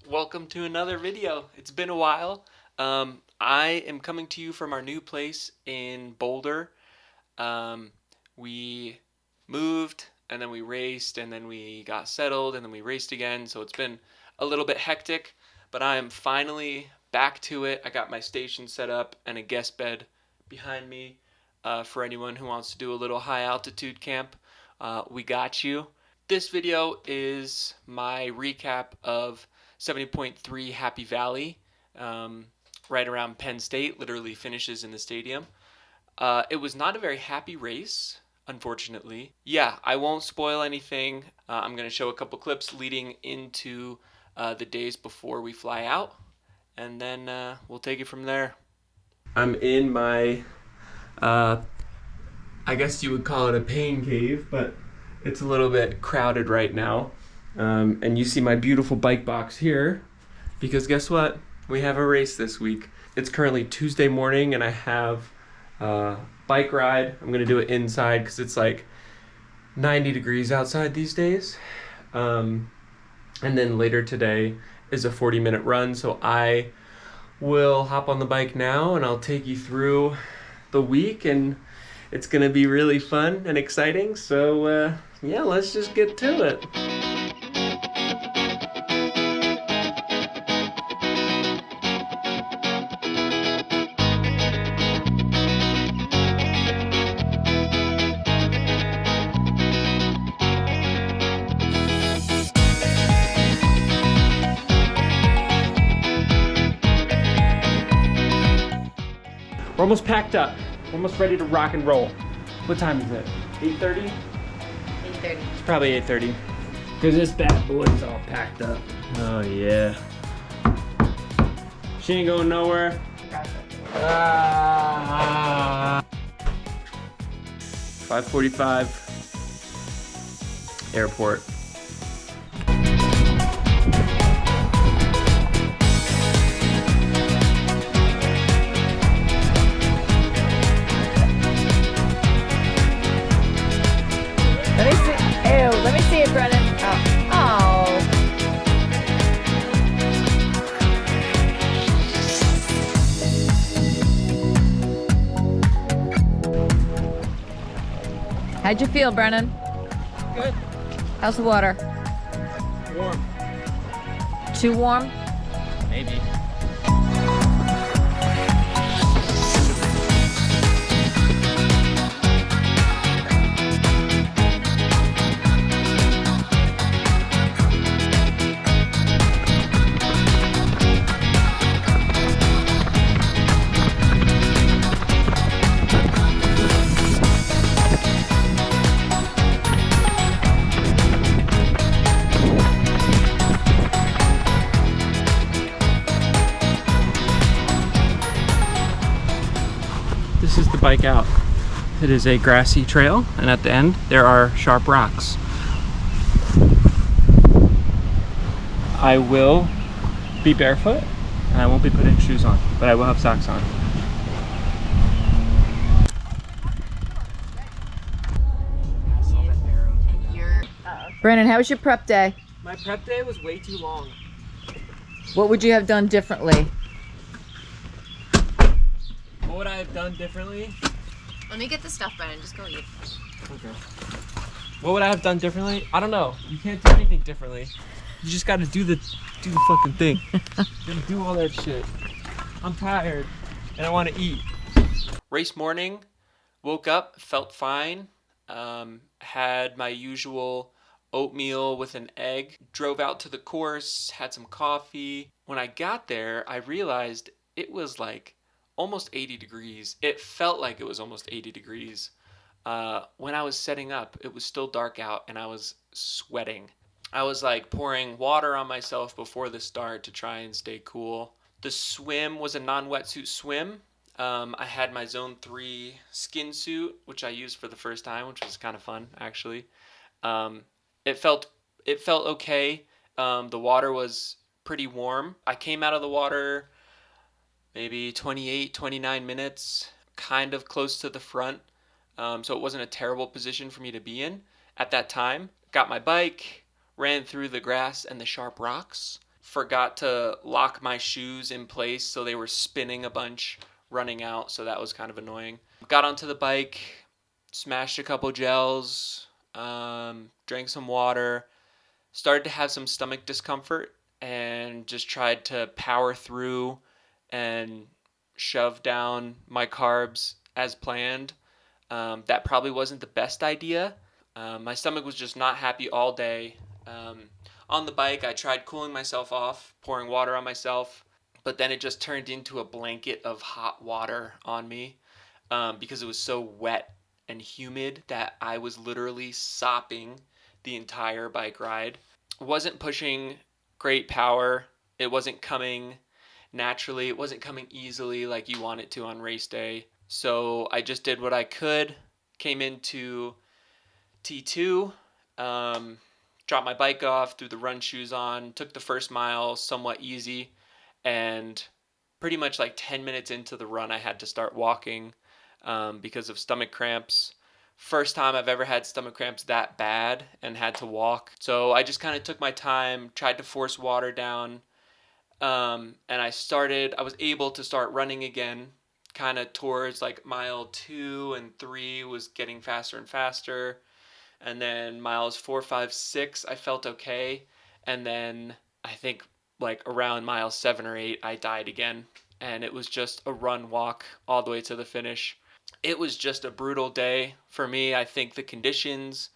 Welcome to another video. It's been a while. I am coming to you from our new place in Boulder. Um, we moved and then we raced and then we got settled and then we raced again. So it's been a little bit hectic, but I am finally back to it. I got my station set up and a guest bed behind me for anyone who wants to do a little high altitude camp. We got you. This video is my recap of 70.3 Happy Valley, right around Penn State, literally finishes in the stadium. It was not a very happy race, unfortunately. Yeah, I won't spoil anything. I'm going to show a couple clips leading into the days before we fly out, and then we'll take it from there. I'm in my, I guess you would call it a pain cave, but it's a little bit crowded right now. And you see my beautiful bike box here, because guess what? We have a race this week. It's currently Tuesday morning and I have a bike ride. I'm gonna do it inside because it's like 90 degrees outside these days. And then later today is a 40-minute run. So I will hop on the bike now and I'll take you through the week, and it's gonna be really fun and exciting. So yeah, let's just get to it. We're almost packed up. We're almost ready to rock and roll. What time is it? 8:30? 8:30. It's probably 8:30. Because this bad boy's all packed up. Oh yeah. She ain't going nowhere. 5:45. Airport. Let me see. Ew, let me see it, Brennan. Oh. How'd you feel, Brennan? Good. How's the water? Warm. Too warm? Maybe. This is the bike out. It is a grassy trail, and at the end there are sharp rocks. I will be barefoot and I won't be putting shoes on, but I will have socks on. Brennan, how was your prep day? My prep day was way too long. What would you have done differently? What would I have done differently? Let me get the stuff, Brennan. Just go eat. Okay. What would I have done differently? I don't know. You can't do anything differently. You just gotta do the fucking thing. You gotta do all that shit. I'm tired and I want to eat. Race morning, woke up, felt fine. Had my usual oatmeal with an egg. Drove out to the course, had some coffee. When I got there, I realized it was like almost 80 degrees. It felt like it was almost 80 degrees. When I was setting up, it was still dark out and I was sweating. I was like pouring water on myself before the start to try and stay cool. The swim was a non-wetsuit swim. I had my Zone 3 skin suit, which I used for the first time, which was kind of fun, actually. It felt okay. The water was pretty warm. I came out of the water maybe 28, 29 minutes, kind of close to the front. So it wasn't a terrible position for me to be in at that time. Got my bike, ran through the grass and the sharp rocks, forgot to lock my shoes in place, so they were spinning a bunch running out, so that was kind of annoying. Got onto the bike, smashed a couple gels, drank some water, started to have some stomach discomfort, and just tried to power through and shove down my carbs as planned. That probably wasn't the best idea. My stomach was just not happy all day. On the bike, I tried cooling myself off, pouring water on myself, but then it just turned into a blanket of hot water on me because it was so wet and humid that I was literally sopping the entire bike ride. Wasn't pushing great power. It wasn't coming naturally. It wasn't coming easily like you want it to on race day. So I just did what I could. Came into T2, dropped my bike off, threw the run shoes on, took the first mile somewhat easy, and pretty much like 10 minutes into the run, I had to start walking because of stomach cramps. First time I've ever had stomach cramps that bad and had to walk. So I just kind of took my time, tried to force water down, and I was able to start running again, kind of towards like mile 2 and 3 was getting faster and faster. And then miles 4, 5, 6, I felt okay. And then I think like around mile 7 or 8, I died again. And it was just a run walk all the way to the finish. It was just a brutal day for me. I think the conditions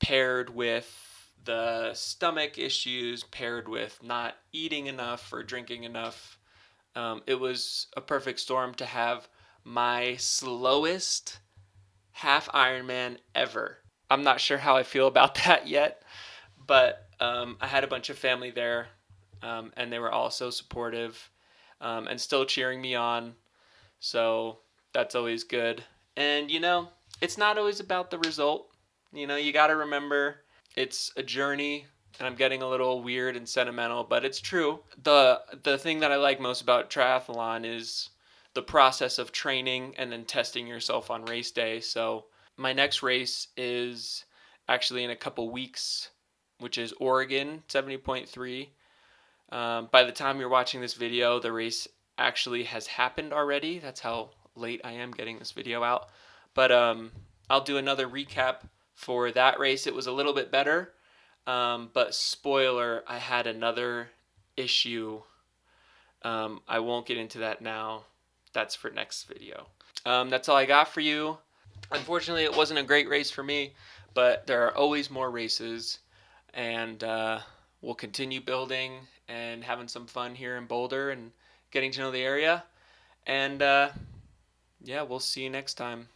paired with the stomach issues, paired with not eating enough or drinking enough, it was a perfect storm to have my slowest half-ironman ever. I'm not sure how I feel about that yet, but I had a bunch of family there, and they were all so supportive and still cheering me on. So that's always good. And, it's not always about the result. You got to remember it's a journey, and I'm getting a little weird and sentimental, but it's true. The thing that I like most about triathlon is the process of training and then testing yourself on race day. So my next race is actually in a couple weeks, which is Oregon 70.3. By the time you're watching this video, the race actually has happened already. That's how late I am getting this video out. But I'll do another recap for that race. It was a little bit better, but spoiler, I had another issue. I won't get into that now. That's for next video. That's all I got for you. Unfortunately, it wasn't a great race for me, but there are always more races, and we'll continue building and having some fun here in Boulder and getting to know the area. And yeah, we'll see you next time.